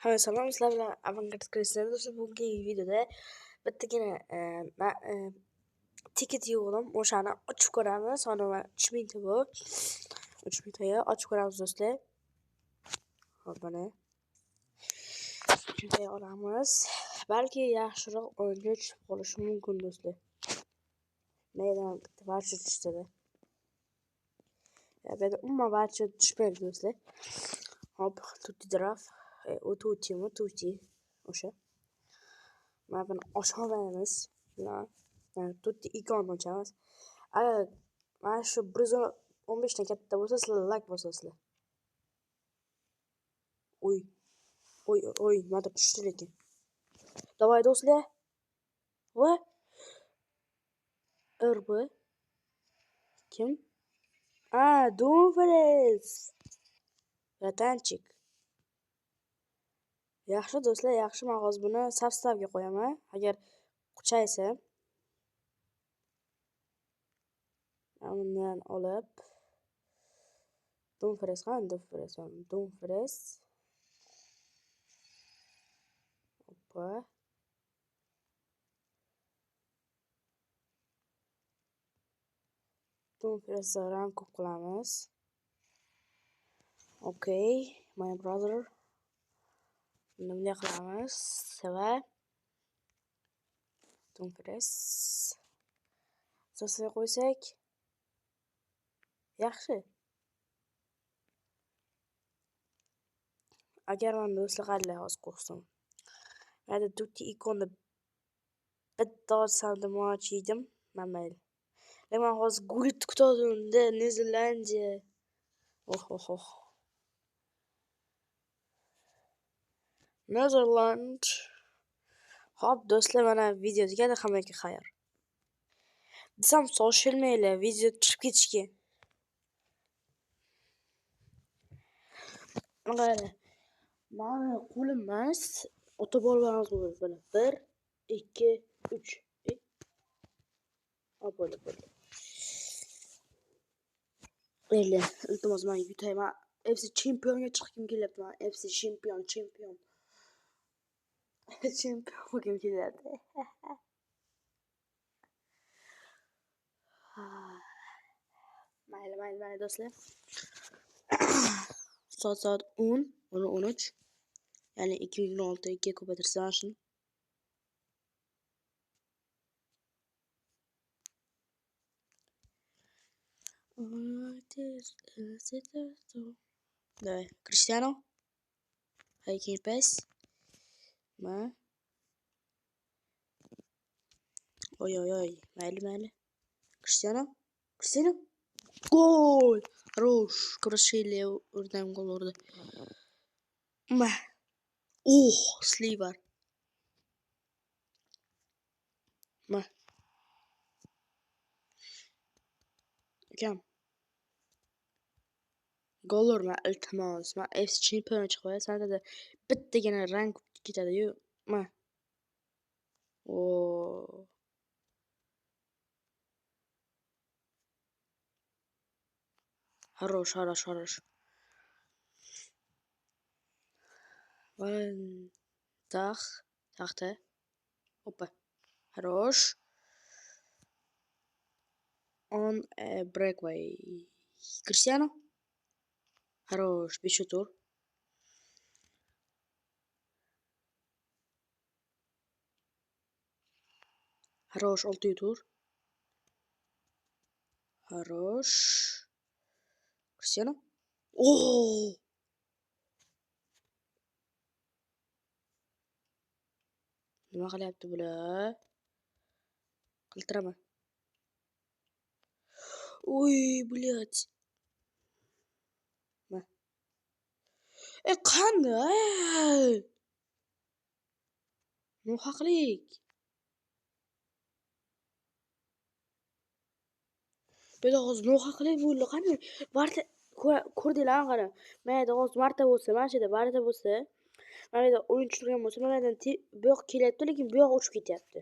Hamma salom, sizlar bilan Avangard Kristina do'stlar. Bugungi videoda bittagina ticket yo'qdim. O'shani ochib ko'ramiz. Sonoma 3000 ta bu. 3000 ta ochib ko'ramiz do'stlar. Hop mana. 3000 ta olamiz. Balki yaxshiroq o'yinga tushib qolishi mumkin do'stlar. Maydan bitta barcha tushdi. Ya ben umuman barcha tushmaydi do'stlar. Hop, tutti draf. Tutti. O'sha. Mana buni ochamiz. Yani tutti ikon ochamiz. Agar mana shu 115 dan katta bo'lsa, sizlar like bosasizlar. Oy, mana tushdi lekin. Давай, do'stlar. Va RB kim? Dumfries. Ratanchik. Yaxshi do'stlar, yaxshi. Men hozir buni sostavga qo'yaman. Agar quchaysa, bundan olib Dumfries. Hoppa. Dumfries rank qilamiz. Okay, my brother. Bunday qilamiz. Va Dumfries sosiga qo'ysak yaxshi. Agar men do'stlar qanday hozir qo'ysam. Mana tutti ikonni bitta olsam demoqchi edim. Mayli. Men hozir gullit kutdim-da, Niderlandiya. Oh. Netherland. Hop do'stlar, mana video tugadi, hammaga xayr. Desam shoshilmanglar, video tushib ketishga. Mana qo'lim emas, ota bolalarimiz bo'ladi buni. 1 2 3. Bo'ldi. Iltimos, men yutayman. FC chempionga chiqib kelyapti. Men FC chempion. Chempion bo'lgim kelyapti. Mayli do'stlar. Soat 13. Ya'ni 2026 ga ko'paytirsa shuni. Давай, Cristiano. Hay pass. Oy. Mayli. Cristiano. Gol! Хорош. Крушили urdan gol urdi. Sliver. Kam. Gol urma, iltimos. Men FC chempion chiqib sanada bittagina rank ketadi-yu. Хорош. Taxta. Hoppa. Хорош. On a breakaway. Cristiano. Хорош. 5 tur. Хорош. 6 tur. Хорош. Cristiano. Nima qilyapti bular? Qiltiraman. Блядь. Qanday? Nohaqlik. Beda hozir nohaqlik bo'ldi. Qanday? Barcha ko'rdinglarmi qara? Mayda hozir marta bo'lsa, mana shu yerda barcha bo'lsa, mana yerda o'yinchi turgan bo'lsa, mana yerdan bu yoq kelyapti, lekin bu yoq uchib ketyapti.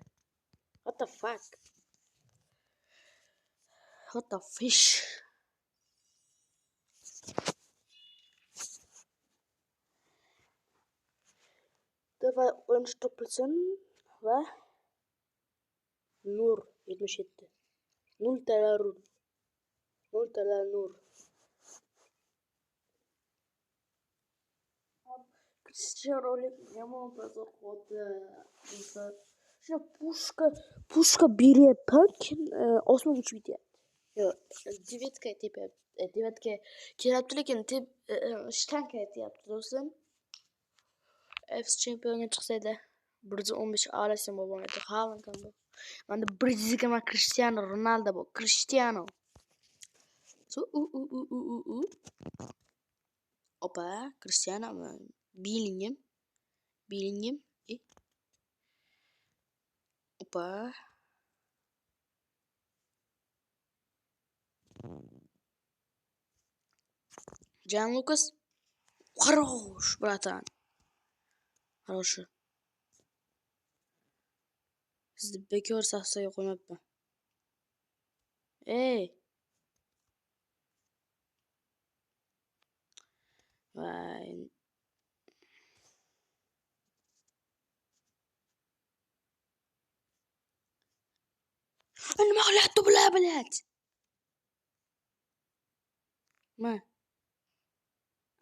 What the fuck? What the fish? va oyuncu topilsin va Nur 77. 0 TL Nur. 0 TL Nur. Cristiano Ronaldo yomon pasor qo'ydi. Shuna pushka beryapti, osmon uchib ketyapti. Yo'q, devetka tepyapti. Devetka kelyapti, lekin shtanka aytyapti do'stlar. FC chempionga chiqsaydi 115 olasam bo'lmaydi. Haaland ham bor. Menda 120 Cristiano Ronaldo bor. Cristiano. Opa, Cristiano Bellingham. Opa. Jan Lucas. Хорош, братан. Хороший. Sizni bekor safsaga qo'ymabman. Ey. Voy. Nima qilyapti bular, блядь? Ma.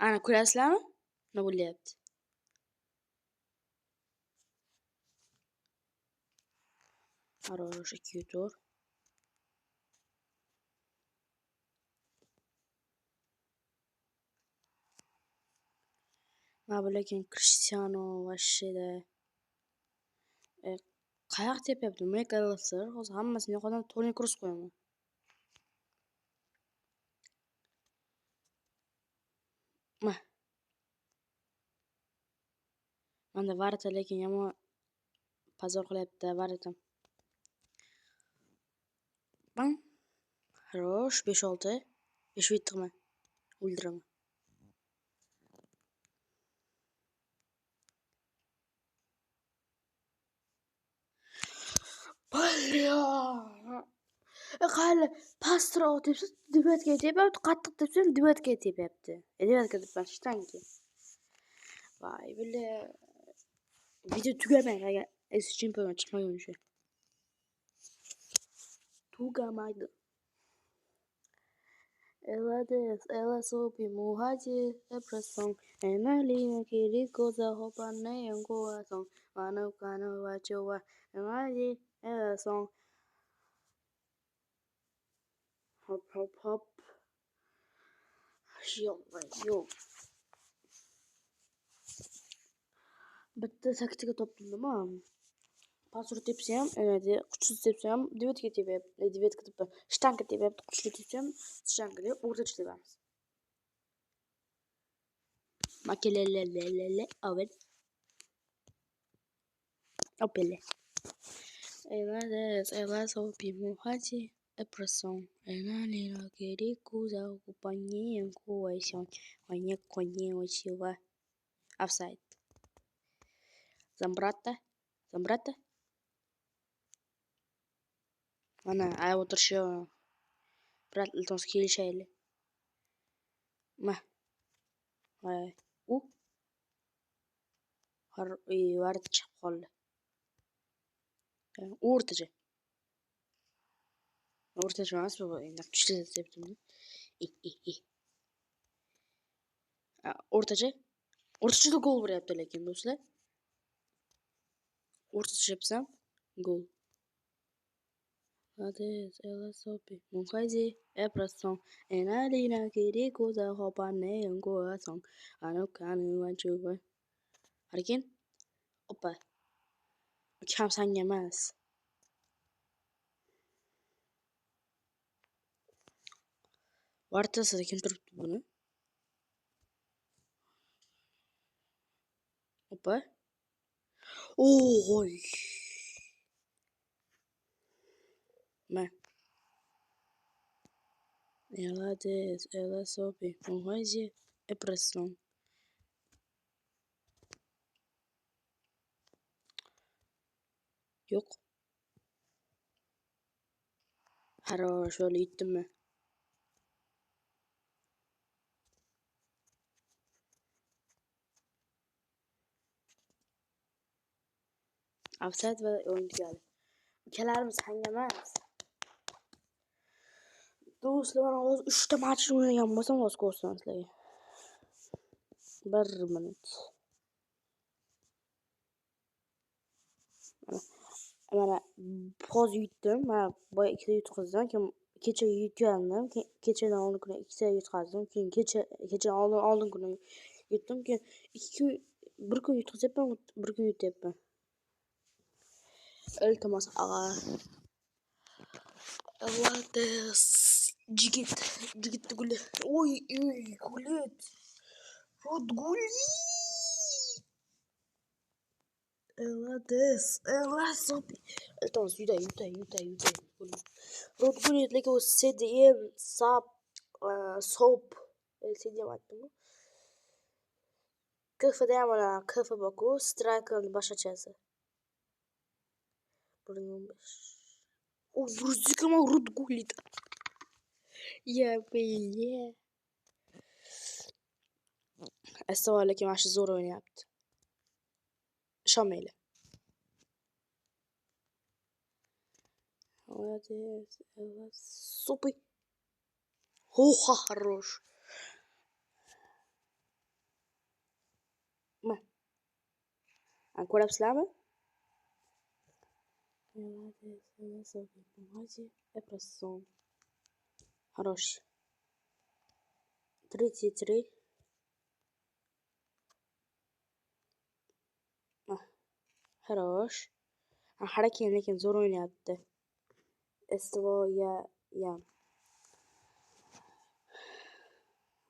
Ana ko'rasizlarmi? Nima bo'lyapti? Хорош, 2 tur. Ma lekin Cristiano vashshida. Qayoq tepyapti? Men qarasam, hozir hammasini yo'qodan Toni Kroos qo'yaman. Ma. Menda Varta lekin yomon pazor qilyapti, Varta. Bam. Хорош, 5-6. 5 bitirman. O'ldiraman. Qani pastroq debsiz, debatga tepyapti, qattiq debsiz, debatga tepyapti. Debatga debman shtanki. Voy, bile video tugamaydi agar FC chempion chiqmaguncha. Tugamaydi. Ela sopi muhaji eprasong enalina kiriko za hopane yangoa song kano wachowa enali ela song hop yo bitta taktika topdimmi? Pasur tepsam, kuchsiz tepsam, devetga tepyapti. Devetga deb shtanka tepyapti, kuchli tepsam, shtanka o'rtacha tepamiz. Makelele, avel. Opele. Ela sopi muhaji eprasong enalina kiriko za hopane yangoa song konye wachiwa. Offside. Zambrata. Mana ay o'tirishib. Brat iltimos kelishayli. Ma. Voy. Varta chiqib qoldi. O'rtacha emas bu, endi kuchli debdim. O'rtachada gol uryapti lekin do'stlar. O'rtacha yapsam gol. Ades ela sopi muhaji eprasong enalina kiriko za hopane yangoa song kanu wachuwa. Harakin. Opa. Kam sanga emas. Vartasida kim turibdi buni? Opa. Oy. Ma. Ela sopi muhaji eprasong. Yo'q. Хорош, öyle gittim mi? Ofsayd va o'yin tugadi. Ikkalarimiz hang emas. Do'stlar, mana hozir 3 ta match o'ynagan bo'lsam, hozir ko'rsam sizlarga. 1 minut. Mana hozir yutdim. Mana boya 2 ta yutqazdim. Kecha yutgandim. Kechadan oldin kuni 2 ta yutqazdim. Keyin kecha oldin kuni yutdim. Keyin 2 kun 1 kun yutqazyapman, 1 kun yutyapman. Iltimos ag'a. Ладес. Jigit guli. Oy, gulit. Rod guli. Ладес. Sopi. Iltimos yutay. Rod gulit lekin o CDM soap. CDM aytdimmi? KF'da ham mana KF boku, Striker'ning boshqachasi. 1.15. O, Bruzikama Rod gulit. Yeah. Assalomu alaykum, mana shu zo'r o'ynayapti. Ishonmanglar. Sopi. Hoha, хорош. Ma. Ko'ryapsizlarmi? Хорош. 33. Хорош. Harakat lekin zo'r o'ynayapti. Estoya.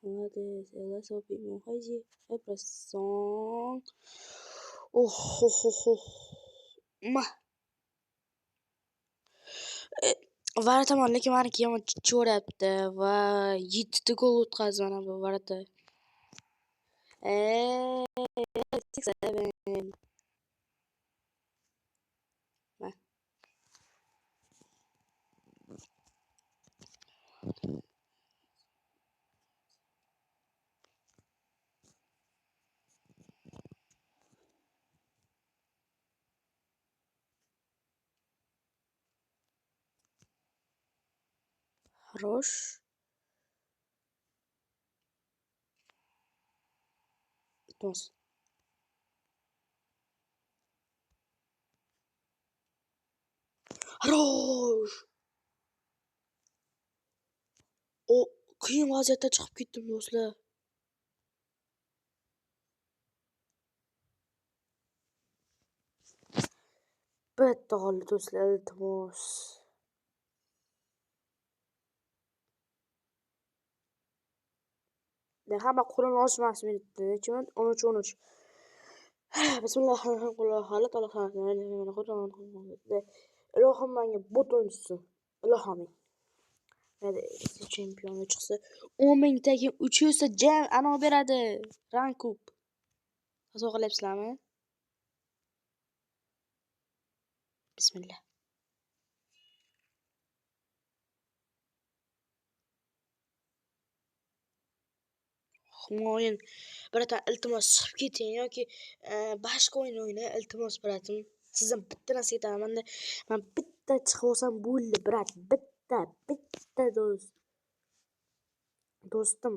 Молодец, ela sopi muhaji. Eprasson. Oh. Ma. Varataman lekin meniki yomon cho'rayapti va 7 ta gol o'tkazdi mana bu Varata. 6-7. Хорош. Тос. Хорош. O qiyin vaziyatdan chiqib ketdim do'stlar. Bitta gol do'stlar, iltimos. Hamma qo'lini ochmas minutda. Necha minut? 13. Bismillahirrohmanirrohim. Ilohim menga bot o'ynatsin. Ilohim. Hadi chempion chiqsa 10 ming tagi uchiyorsa jam ana beradi. Rank up. Tasavvur qilyapsizlarmi? Bismillah. O'yin biratan iltimos chiqib keting yoki boshqa o'yin o'ynang, iltimos biratim. Sizdan bitta narsa aytaman. Men bitta chiqib olsam bo'ldi, brat. Bitta do'stim.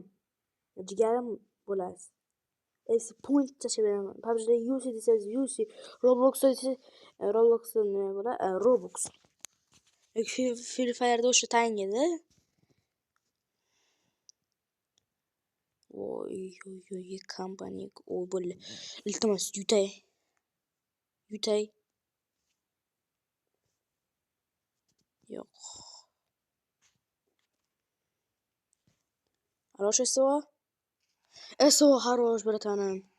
Jigarim bo'lasiz. Esi point tashlab beraman. PUBG'da UC desangiz UC, Robloxda desangiz Robloxda nima bo'ladi? Roblox. Yoki Free Fire'da o'sha tangida. Oy, kompaniya bo'ldi. Iltimos yutay. Yo'q. Хорошо, СО хорош, братаном.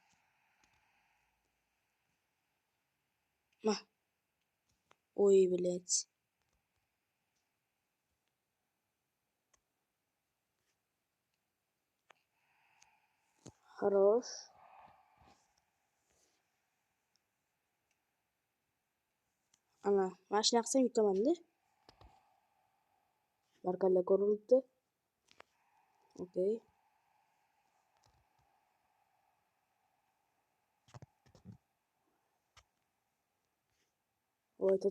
Ой, блядь. Хорош. Ana, mana shunaqa qilsam yutaman-da. Barkalla ko'rilibdi. Okey. Ой, та.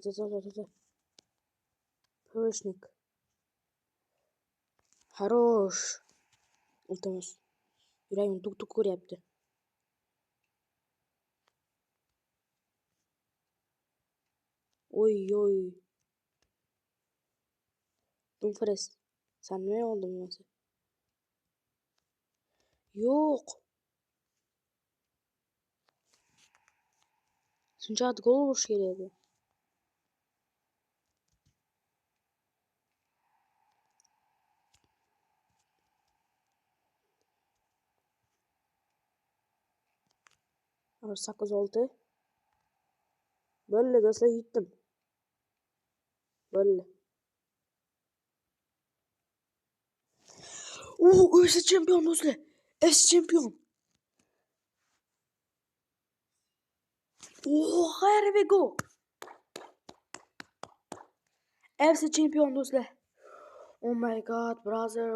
ПВшник. Хорош. Iltimos. Yuragim tuk uryapti. Oy. Dumfries. Sen nima olding o'zi? Yo'q. Shunchaki gol urish kerak edi. Hozir 8-6. Bo'ldi do'stlar, yutdim. Bo'ldi. UFC chempion do'stlar. UFC chempion. Here we go. UFC chempion do'stlar. Oh my god, brother.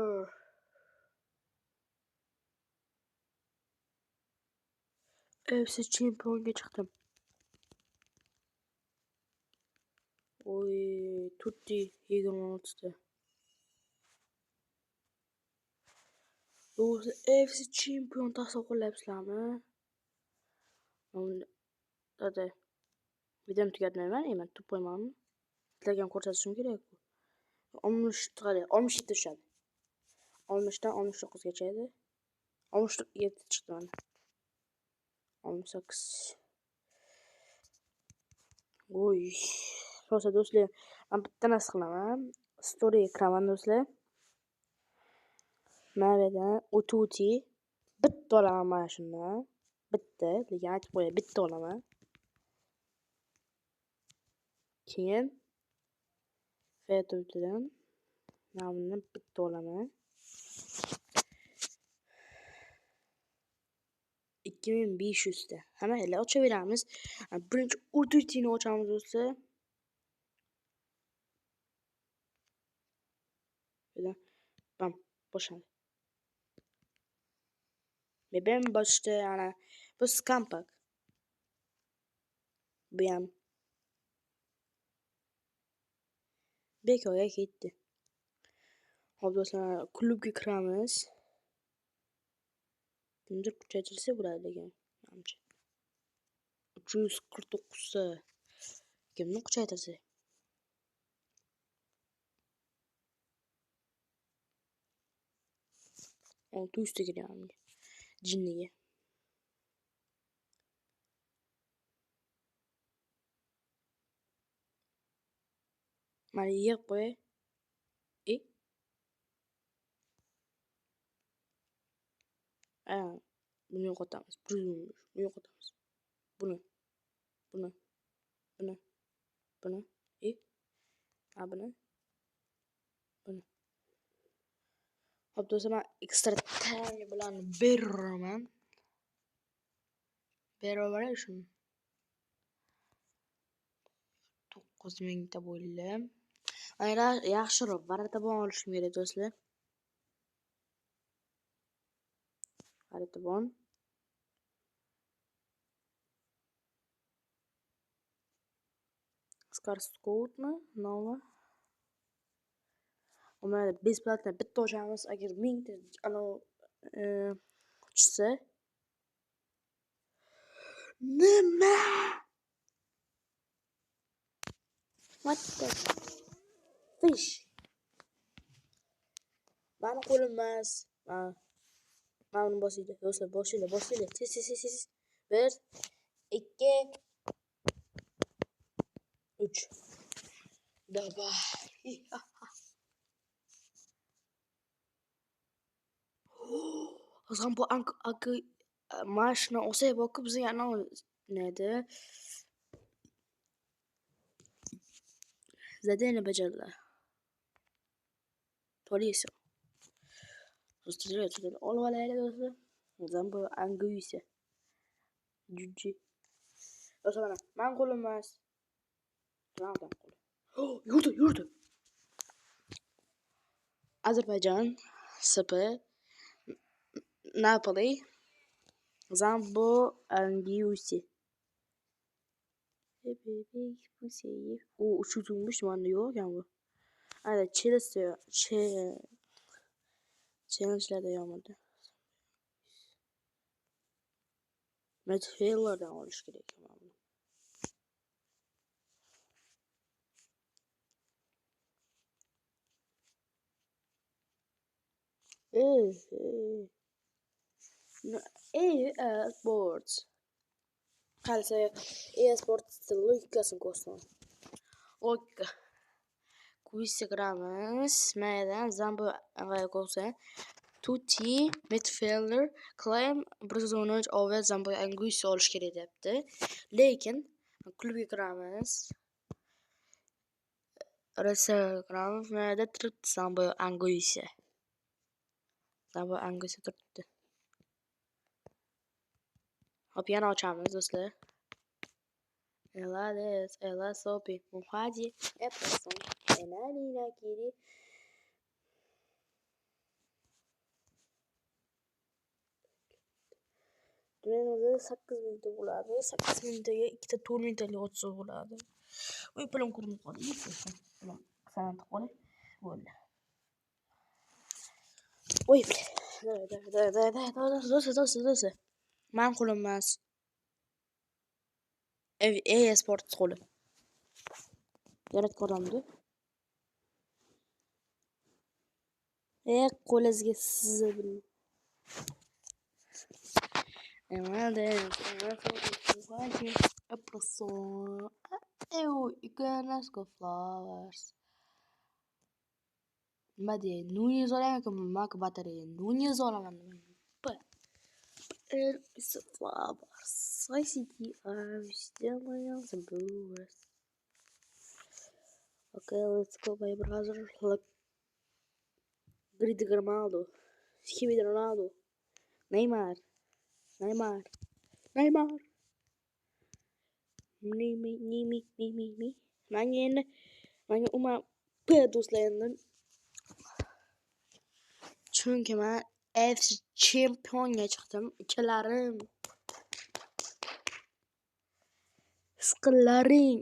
UFC chempionga chiqdim. Oy, Tutti 26 ta. Do'stlar, UFC chempion tasavvurlayapsizlarmi? Hadi. Videoni tugatmayman, men to'playmanmi? Sizlarga ham ko'rsatishim kerak-ku. 67 tushadi. 60 dan 69 gacha edi. 67 chiqdi mana. 68. Oy. Xo'sh do'stlar, men bitta narsa qilaman. Story kiraman do'stlar. Mana bu yerdan o'tuti bitta olaman mana shundan. Bitta, lekin aytib qo'yay, bitta olaman. Keyin Facebookdan mana bundan bitta olaman. 2500 ta. Hamma ochaveramiz. Birinchi o'tutini ochamiz do'stlar. Bam, boshlanadi. Men boshda ana bu skampak. Bu ham bekorga ketdi. Hop do'stlar, klubga kiramiz. Kimdir kuchaytirsa bo'ladi degan. Menimcha. 349 ta. Kimni kuchaytirsa? O 600 ta giryapti. Jinniga. Mana yeb qo'y. Buni yo'qotamiz. Buni yo'qotamiz. Buni. Buni. Buni. Hop do'stlar, ekstra tang bilan beraman. Beraveray shuni. 9000 ta bo'ldi. Ana yaxshiroq vartabon olishim kerak do'stlar. Vartabon. Scoutmi? Nova. Mana besplatno bitta ochamiz. Agar 1000 ta chiqsa. Nima? What the fish? Mani qo'lim emas. Mana buni bosinglar. Do'stlar, bosinglar. Tez. 1 2 3. Давай. Azam bu mashina olsa boku bizga neydi? Zadание bajardilar. Politsiya. Do'stlar, olib olaylik do'stlar. Azam bu anguysa. Jujji. Do'stlar, men qo'lim emas. Nereden qo'li? Yurdi. Ozarbayjon, SP, Napoli, Zambo, Angiusi. Bebek pussy. Şu tutmuş bende yok yani bu. Hadi challenge'larda yapmadı. Metafailer'dan alış gerekiyor ben bunu. E-sports. Alltså, e-sports lyckas kostar. Och quizigramens med Zambo Angayakose. Tutti midfielder claim Bruzonovic over Zambo Anguissa olish kerak deyapti. Lekin klubigramens Instagramda turibdi Zambo Anguissa. Zambo Anguissa turibdi. Hop yana ochamiz do'stlar. Ela sopi muhaji epason enalina kiri. Trenerde 8 minut bo'ladi. 8 minutaga ikkita turnirli o'tsa bo'ladi. Uy pulim ko'rinib qoldi. Pulim sanatib qo'ying. Bo'ldi. Uy. Do'stlar. Men qo'lim emas. E-sport qo'li. Yaratgan odamdi. Qo'lingizga sizib. Iconasco flowers. Madde, Nunes olaman que mak batareya. Nunes olaman. It's a flowers. I see the arms still some blues. Okay, let's go, my brother. Look. Cristiano Ronaldo. Skibidi Ronaldo. Neymar. Me. Menga umuman do'stlarimdan chunki men FC chempionga chiqdim. Ikalarim.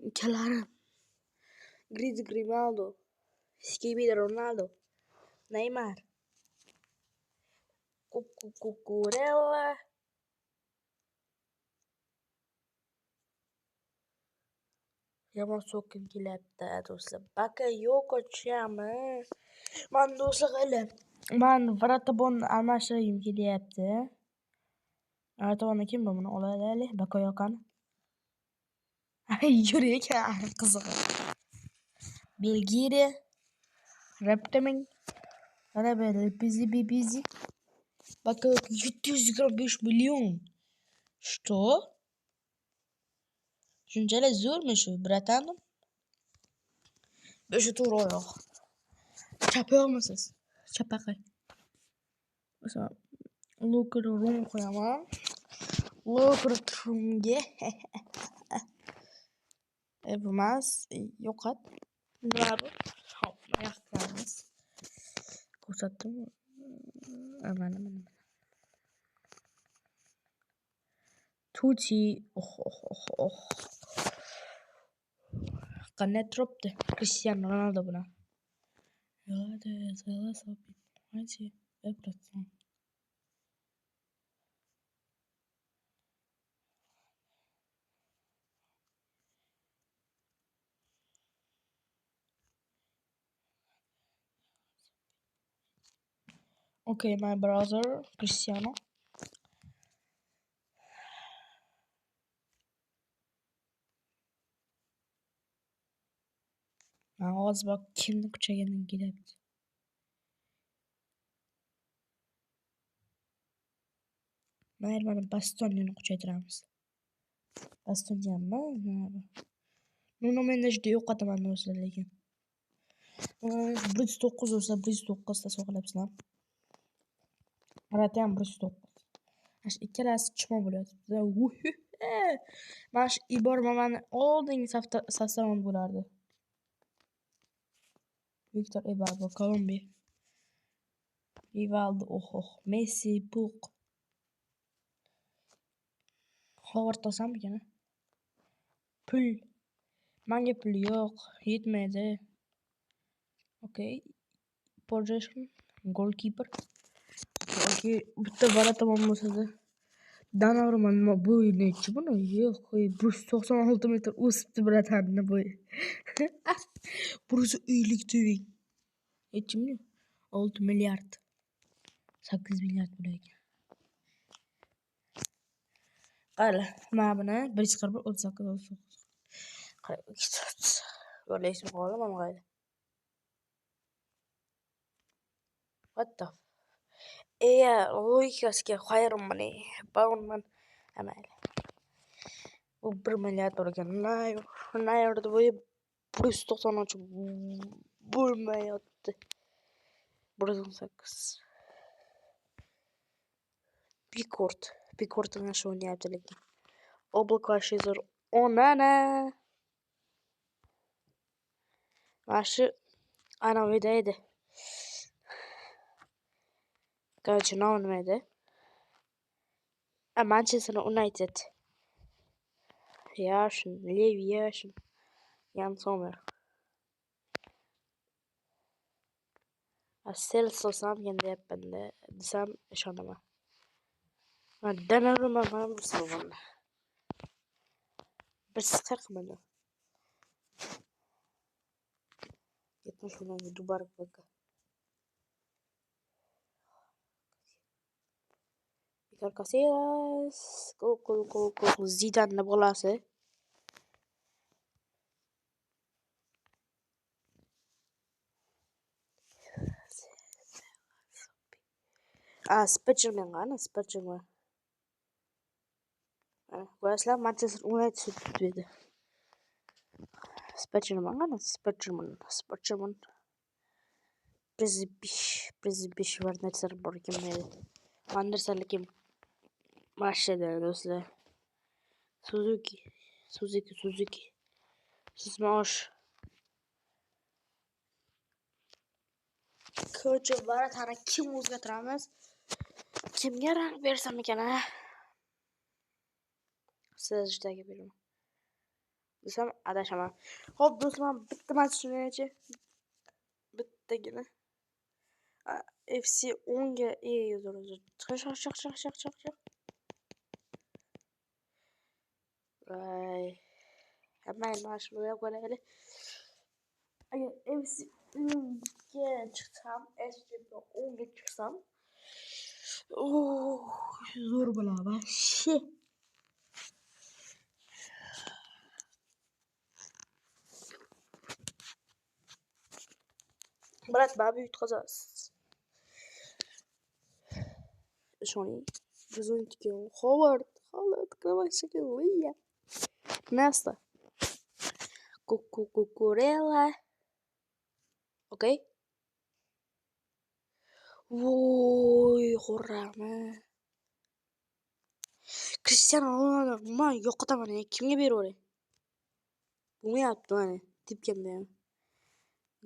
Ikalarim. Cristiano Ronaldo. Skibidi Ronaldo. Neymar. Cucurella. Yomon so'kkim kelyapti do'stlar. Bakayoko chami. Men do'stlar men Vratabon almashtirgim kelyapti. Vratabonni kim bu? Buni olaylik. Bakayokani. Yurik qiziq. Belgiya. Raptaming. Mana busy. Bakayoko 725 million. Что? Shunchalar zo'rmi shu, bratanim? O'sha to'g'ri oyoq. Chapoqmisiz? Chapaqay. O'sha Locker room qo'yaman. Locker roomga emas, yo'qot. Nima bu? Hop, yoqamiz. Ko'rsatdim. Mana. Tutti. Qanday turibdi Cristiano Ronaldo bilan? Okay, my brother Cristiano. Hozir bak kimni kuchayganim kelyapti. Mana Bastonni kuchaytiramiz. Bastonni hammi. Nuno Mendeshni yo'qotaman do'stlar lekin. 109 bo'lsa 109 ta so'qilabsizlar. Marata ham 109. Ash ikkalasi chimo bo'lyapti. Mash Ibor Mamani oldingi safdan bo'lardi. Victor Ibarbo, Kolumbiya. Rivaldo, Messi, Puk. Howard olsam ekan. Pul Menga pul yo'q, yetmaydi. Okay. Possession, goalkeeper. Okay, bitta bola tomon bo'lsa-da. Donnarumma nima bo'yi nechi buni? Yo'q, 196 metr o'sibdi bratanni bo'yi. 150 tuving. Nechimi? 6 milliard. 8 milliard bo'lar ekan. Qara, mana buni 141 38 39. Böyle ismi qo'ydim ama qayda. What the? Logikasiga qo'yarim buni. Ba'unman amal. Bu 1 milliard bo'lgan. Nayyorda bo'yi 193 bo'lmayapti. 118. Bikort shu o'ynayapti lekin. Oblak Shizor onana. Aşı ana vidaydı. Короче, neydi? Manchester United. Yaşın, Levi Yaşın. Jan Sommer. Celso sam kendi yapende. Desem işanama. Denerim ama bu sıvanda. Bir sıkık mı? 70 milyon dubar bakı. Iker Casillas. Gol. Zidane'nin bolası. Spiderman qani? Spiderman. Ko'rasizlar, Manchester United dedi. Spiderman qani? Spiderman. Biz var netler bor kimlaydi. Anderson kim? Mashada do'stlar. Suzuki. Smash. Ko'cha baratani kim o'zgartiramiz? Kimga rang bersam ekan a? Sizlarga beraman. Desam adashaman. Xo'p do'stlar, bitta matchni bittagina. FC 10 ga yozamiz. Chiq. Vay. Hamma shunday qo'yaylik. Agar FC 10 ga chiqsam, SGP 10 ga chiqsam, zo'r bo'ladi. Shi. Brat, babi yutqazasiz. Shoni bizonitga Howard Kravachkaliya. Nasta. Kukurela. Okay. Voy, xurrama. Cristiano Ronaldo men yo'qotaman. Kimga beraveray? Bo'lmayapti mana. Tipkamda ham.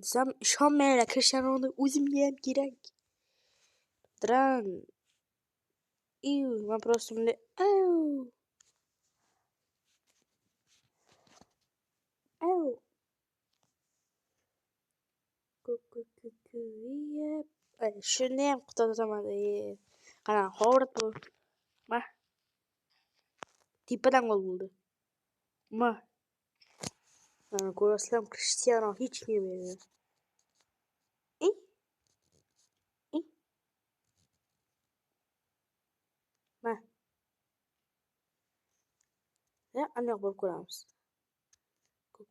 Desam ishonmaylar. Cristiano Ronaldo o'zimga ham kerak. Dran. Men просто bunday shuni ham qutataman. Qana, Howard bu. Ma. Tepadan gol bo'ldi. Ma. Mana ko'rasizlar, Cristiano hech kim bermaydi. Ma. Ya, aniq bo'lib ko'ramiz.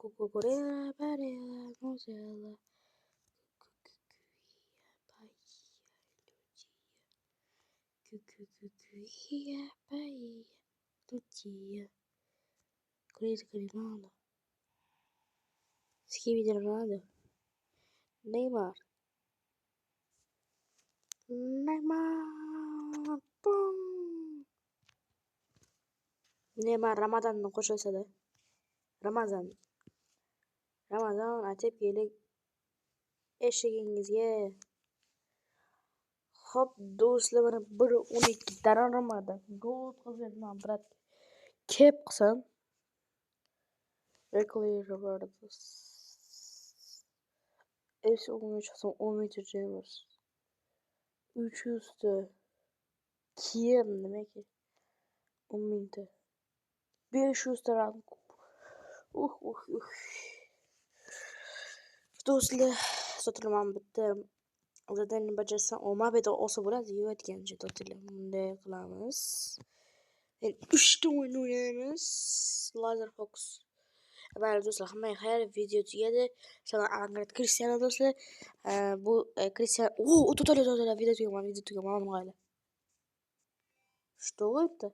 Kukurela, barela, mozella. Tutia. Cristiano. Scrivi Ronaldo. Neymar. Boom. Neymar Ramazanni qo'shilsa-da. Ramazan aytib keling eshigingizga. Xo'p, do'stlar, mana 1:12 Donnarummadan gol o'tkazgan brat. Kep qilsam. Regular Roberts. Hepsi 13 Hasan 10 James. 300'tü. Kim demek ki? 10.000'ti. 500 rank. Do'stlar, sotilmam bitti. Zaten bajarsan olma beda olsa bo'ladi, yeyotgancha do'stlar. Bunday qilamiz. 3 ta o'yin o'ynaymiz. Laser Fox. Bari do'stlar, hammaga xayr, video tugadi. Sana Angret Cristiano do'stlar. Bu Cristiano. To'xtanglar, video tugaman, mayli. Что это?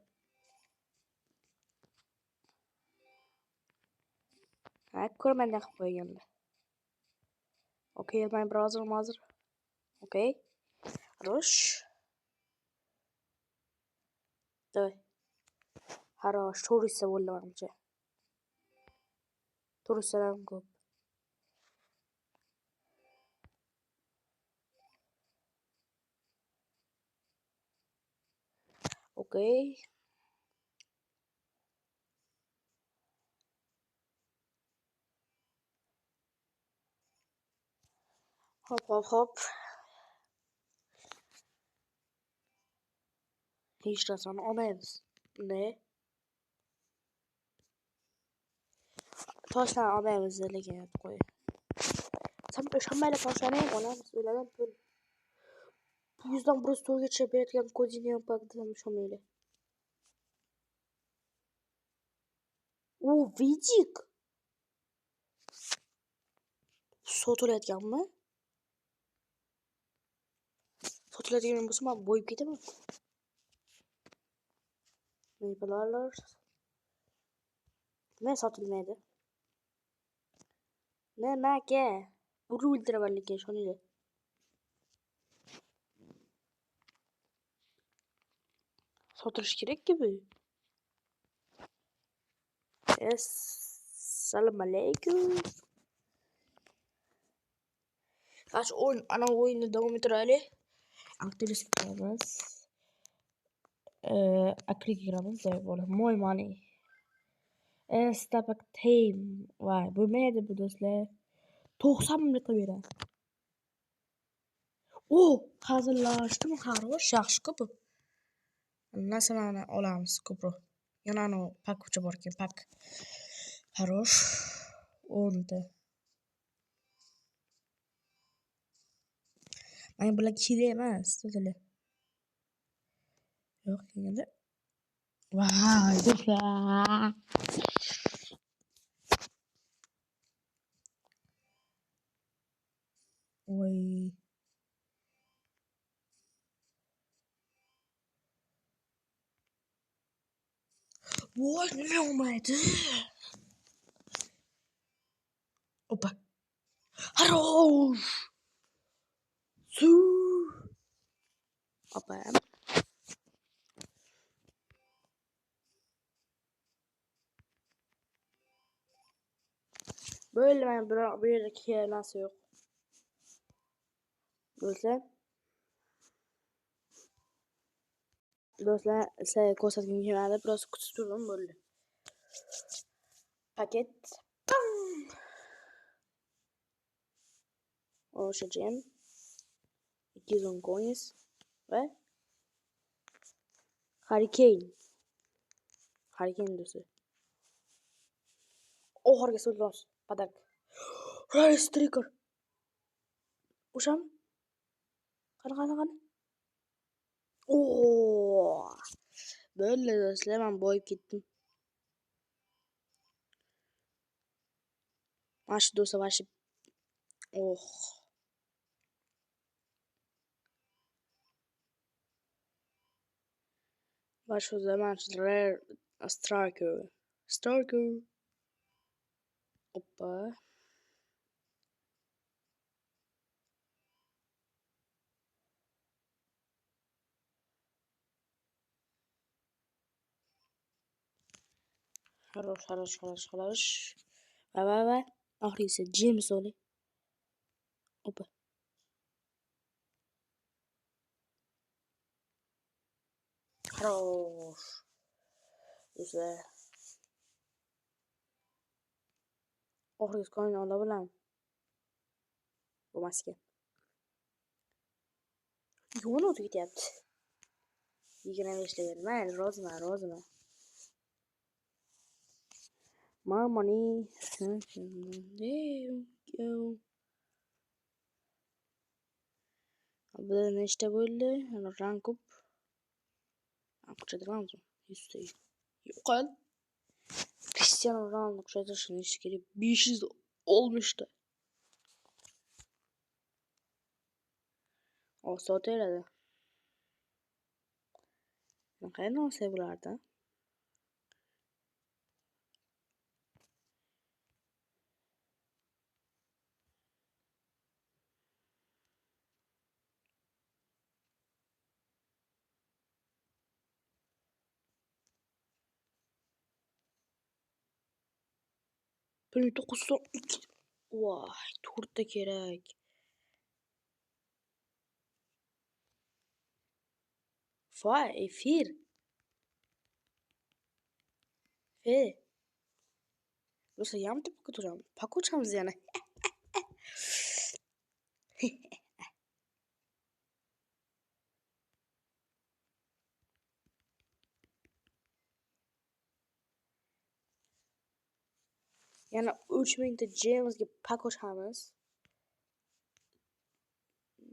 Ko'rmanda qilib qo'yganlar. Okay, my browser mother. Okay. Хорош. Давай. Хорош. To'g'risi bo'ldi menimcha. To'g'risidan ko'p. Okay. Hop. Hech narsani olmaymiz. Ne? Toshdan olmaymiz lekin qo'y. Sen o'shanmayli toshlarni ham olamiz. O'yladim pul. 100dan 100gacha beradigan kodini ham pakdan o'shanmayli. Vidik. Sotilayotganmi? Sotilayotgan bo'lsa men bo'yib ketaman. $1. Ne sotilmaydi? Nimaga? Buni o'ldiraman lekin shuningdek. Sotilish kerak gibi. Assalomu alaykum. Kaç ana oyunu devam ettirelim. Aktivist giramiz. Akrik giramiz. Böyle moy money. Stapak team. Vay bo'lmaydi bu do'stlar. 90 minut beradi. Hazırlaşdım. Хорош, yaxshi bu. Narsani olamiz ko'proq. Yana anu pak ucha bor ekan, pak. Хорош. 10ta. Mana bular kerak emas, do'stlar. Yo'q, kelganda. Vay, do'stlar. Voy. Voy, nima olmaydi? Opa. Хорош. Su. Opa. Böyle ben bir yerdeki nasıl yok. Do'stlar, sizlarga ko'rsatgim kelmadi, biroz kutib turdim bo'ldi. Paket. O'sha gem. 210 coins ve Hurricane do'stlar. Oxirgi so'zlar. Padak. Rice Striker. O'sham? Qani. Böyle do'stlar, men boyib ketdim. Mana shu do'stlar, mana shu. Mana shu zaman rare striker. Опа. Хорош. Va. Oxirgisi James oli. Опа. Хорош. Do'stlar. oxirgi ko'ngilni ola bilaman. Bo'lmasga. Yo'l o'tib ketyapti. 25 ta ber. Mayli, roziman. Mamani. Bu nechta bo'ldi? Rang ko'p. Kuchaytiramiz. 100 ta. Yo'qol. Cristiano Ronaldo kuchaytirishni ish kerak. 560 ta. Olsa o'tadi. Qayerdan olsa bo'lardi? Pul 902. Voy, 4 ta kerak. Voy, efir. Do'stlar, yarimta paket ochamiz yana. Yana 3000 ta Jamesga pak ochamiz.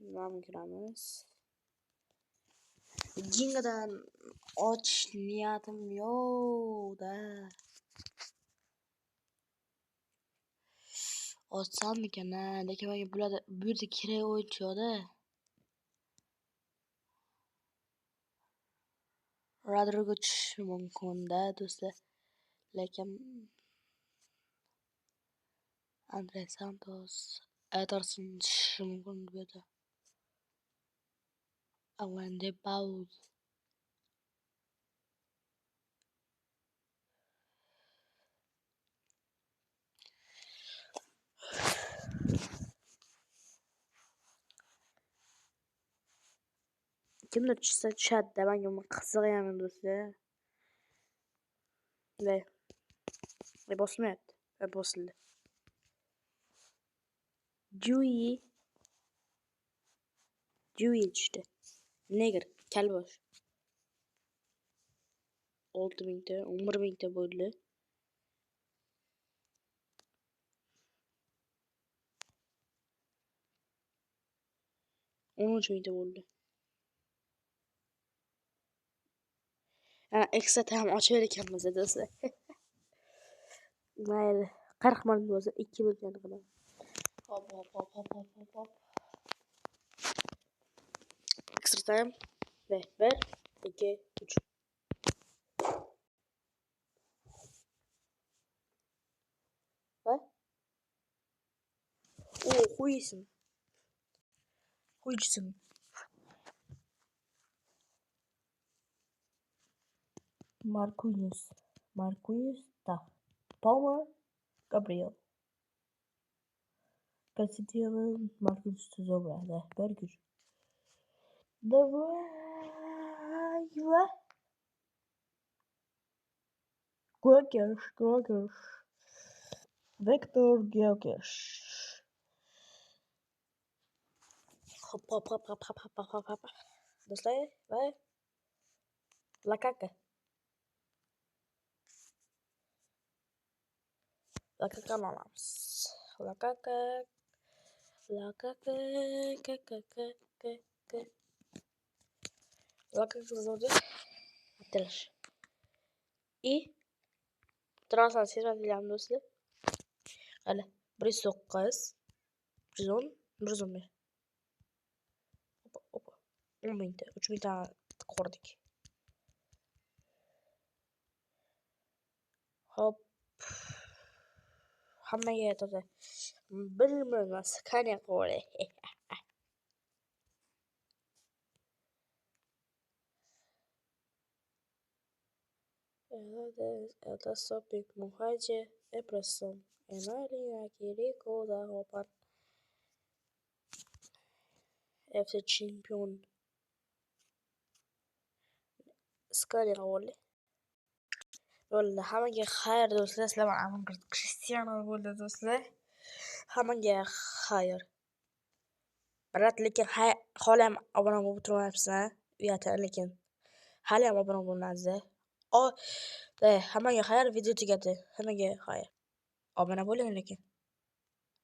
Nima kiramiz? Gingadan ochish niyatim yo'q-da. Ochsammikan-a? Lekin menga bu yerda kerak o'yinchi yo'q-da. Rodrigo tushishi mumkin-da, do'stlar. Lekin Andre Santos, Ederson tushishi mumkin bu yerda. Avende Baud. Kimdir tushsa tushadi-da, menga qiziqaman do'stlar. Bosilmayapti. Bosildi. Dewey tushdi. Neger, kalbosh. 6000 ta, 11000 ta bo'ldi. $13,000 bo'ldi. Ana ekstra ham ochaver ekanmiz do'stlar. Mayli, 40 ming bo'lsa 2 million qilaman. Hop. Extra time. 1 2 3. Va? Qo'ysin. Marquinhos, tá. Palmer, Gabriel. Посетила Маркус Зобра, да, Бергер. Давай. Грогер. Виктор Георгиевич. Хоп. Дослай, vai. Лакака аламыз. Лакака. Заводи. Attelash. И transfer qilyapmiz do'stlar. Hali 109, 110, 111. Opa. 10,000 ta, 3000 ta qo'rdik. Hop. Hammaga aytadi. Bilmayman, qani qo'ray. Это сопик Мухаджи Эбрасон. Энария Кирико Захопан. FC чемпион. Скали роли. Bo'ldi. Hammaga xayr do'stlar. Sizlar bilan Amir Cristiano bo'ldi do'stlar. Hammaga xayr. Birat lekin hali ham obuna bo'lib turmayapsizlar. Uyatda lekin hali ham obuna bo'lmadingizlar. Hammaga xayr, video tugadi. Hammaga xayr. Obuna bo'ling lekin.